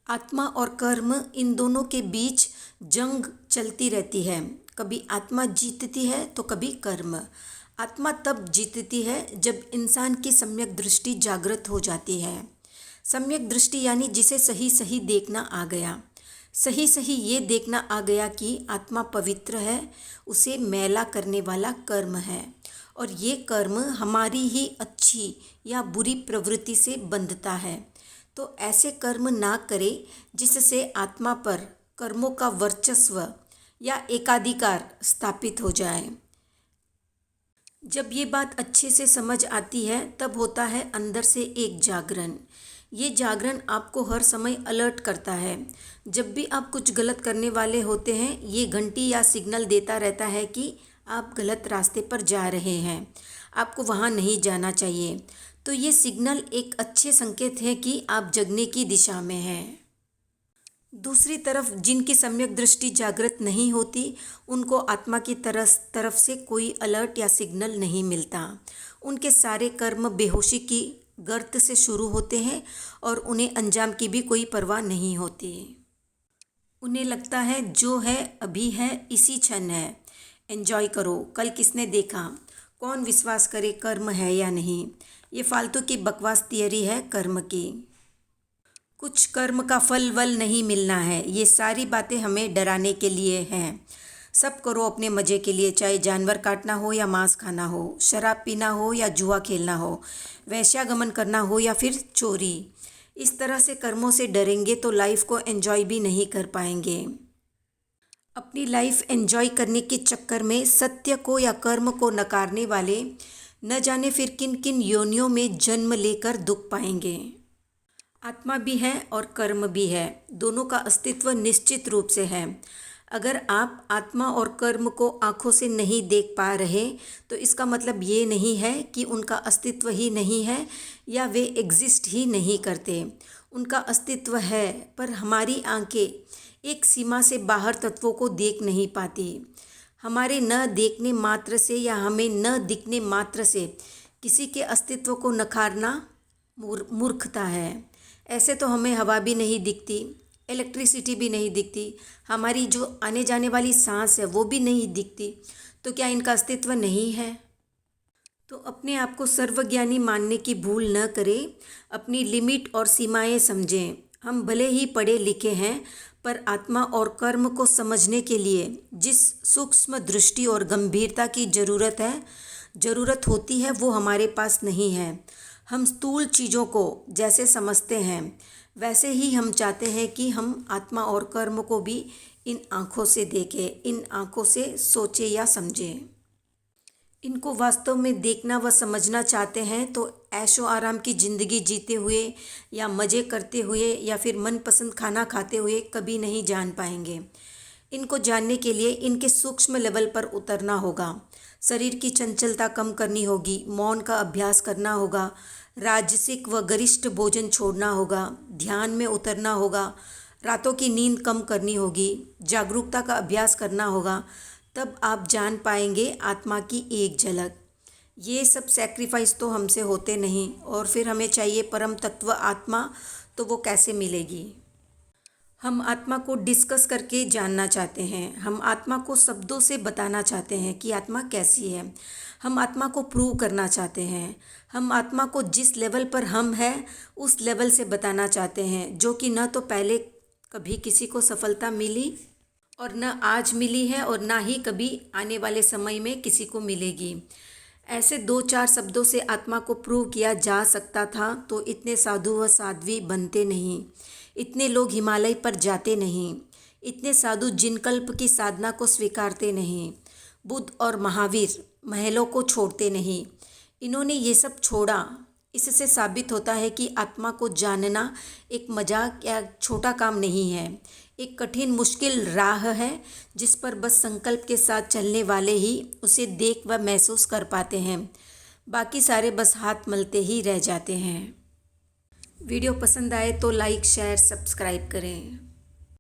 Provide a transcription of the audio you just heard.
आत्मा और कर्म, इन दोनों के बीच जंग चलती रहती है। कभी आत्मा जीतती है तो कभी कर्म। आत्मा तब जीतती है जब इंसान की सम्यक दृष्टि जागृत हो जाती है। सम्यक दृष्टि यानी जिसे सही सही देखना आ गया। सही सही ये देखना आ गया कि आत्मा पवित्र है, उसे मैला करने वाला कर्म है और ये कर्म हमारी ही अच्छी या बुरी प्रवृत्ति से बंधता है। तो ऐसे कर्म ना करे जिससे आत्मा पर कर्मों का वर्चस्व या एकाधिकार स्थापित हो जाए। जब ये बात अच्छे से समझ आती है तब होता है अंदर से एक जागरण। ये जागरण आपको हर समय अलर्ट करता है। जब भी आप कुछ गलत करने वाले होते हैं, ये घंटी या सिग्नल देता रहता है कि आप गलत रास्ते पर जा रहे हैं, आपको वहाँ नहीं जाना चाहिए। तो ये सिग्नल एक अच्छे संकेत है कि आप जगने की दिशा में हैं। दूसरी तरफ जिनकी सम्यक दृष्टि जागृत नहीं होती, उनको आत्मा की तरफ से कोई अलर्ट या सिग्नल नहीं मिलता। उनके सारे कर्म बेहोशी की गर्त से शुरू होते हैं और उन्हें अंजाम की भी कोई परवाह नहीं होती। उन्हें लगता है जो है अभी है, इसी क्षण है, एंजॉय करो, कल किसने देखा, कौन विश्वास करे कर्म है या नहीं। ये फालतू की बकवास थियरी है कर्म की। कुछ कर्म का फल वल नहीं मिलना है, ये सारी बातें हमें डराने के लिए हैं। सब करो अपने मज़े के लिए, चाहे जानवर काटना हो या मांस खाना हो, शराब पीना हो या जुआ खेलना हो, वैश्यागमन करना हो या फिर चोरी। इस तरह से कर्मों से डरेंगे तो लाइफ को एंजॉय भी नहीं कर पाएंगे। अपनी लाइफ एंजॉय करने के चक्कर में सत्य को या कर्म को नकारने वाले न जाने फिर किन किन योनियों में जन्म लेकर दुख पाएंगे। आत्मा भी है और कर्म भी है, दोनों का अस्तित्व निश्चित रूप से है। अगर आप आत्मा और कर्म को आँखों से नहीं देख पा रहे तो इसका मतलब ये नहीं है कि उनका अस्तित्व ही नहीं है या वे एग्जिस्ट ही नहीं करते। उनका अस्तित्व है, पर हमारी आंखें एक सीमा से बाहर तत्वों को देख नहीं पाती। हमारे न देखने मात्र से या हमें न दिखने मात्र से किसी के अस्तित्व को नकारना मूर्खता है। ऐसे तो हमें हवा भी नहीं दिखती, इलेक्ट्रिसिटी भी नहीं दिखती, हमारी जो आने जाने वाली सांस है वो भी नहीं दिखती, तो क्या इनका अस्तित्व नहीं है? तो अपने आप को सर्वज्ञानी मानने की भूल न करें, अपनी लिमिट और सीमाएं समझें। हम भले ही पढ़े लिखे हैं, पर आत्मा और कर्म को समझने के लिए जिस सूक्ष्म दृष्टि और गंभीरता की ज़रूरत होती है वो हमारे पास नहीं है। हम स्थूल चीज़ों को जैसे समझते हैं वैसे ही हम चाहते हैं कि हम आत्मा और कर्म को भी इन आँखों से देखें, इन आँखों से सोचें या समझें। इनको वास्तव में देखना व समझना चाहते हैं तो ऐशो आराम की ज़िंदगी जीते हुए या मज़े करते हुए या फिर मनपसंद खाना खाते हुए कभी नहीं जान पाएंगे। इनको जानने के लिए इनके सूक्ष्म लेवल पर उतरना होगा। शरीर की चंचलता कम करनी होगी, मौन का अभ्यास करना होगा, राजसिक व गरिष्ठ भोजन छोड़ना होगा, ध्यान में उतरना होगा, रातों की नींद कम करनी होगी, जागरूकता का अभ्यास करना होगा। तब आप जान पाएंगे आत्मा की एक झलक। ये सब सैक्रिफाइस तो हमसे होते नहीं, और फिर हमें चाहिए परम तत्व आत्मा, तो वो कैसे मिलेगी? हम आत्मा को डिस्कस करके जानना चाहते हैं। हम आत्मा को शब्दों से बताना चाहते हैं कि आत्मा कैसी है। हम आत्मा को प्रूव करना चाहते हैं। हम आत्मा को जिस लेवल पर हम हैं उस लेवल से बताना चाहते हैं, जो कि न तो पहले कभी किसी को सफलता मिली और न आज मिली है और ना ही कभी आने वाले समय में किसी को मिलेगी। ऐसे 2-4 शब्दों से आत्मा को प्रूव किया जा सकता था तो इतने साधु व साध्वी बनते नहीं, इतने लोग हिमालय पर जाते नहीं, इतने साधु जिनकल्प की साधना को स्वीकारते नहीं, बुद्ध और महावीर महलों को छोड़ते नहीं। इन्होंने ये सब छोड़ा। इससे साबित होता है कि आत्मा को जानना एक मजाक या छोटा काम नहीं है, एक कठिन मुश्किल राह है जिस पर बस संकल्प के साथ चलने वाले ही उसे देख व महसूस कर पाते हैं। बाकी सारे बस हाथ मलते ही रह जाते हैं। वीडियो पसंद आए तो लाइक, शेयर, सब्सक्राइब करें।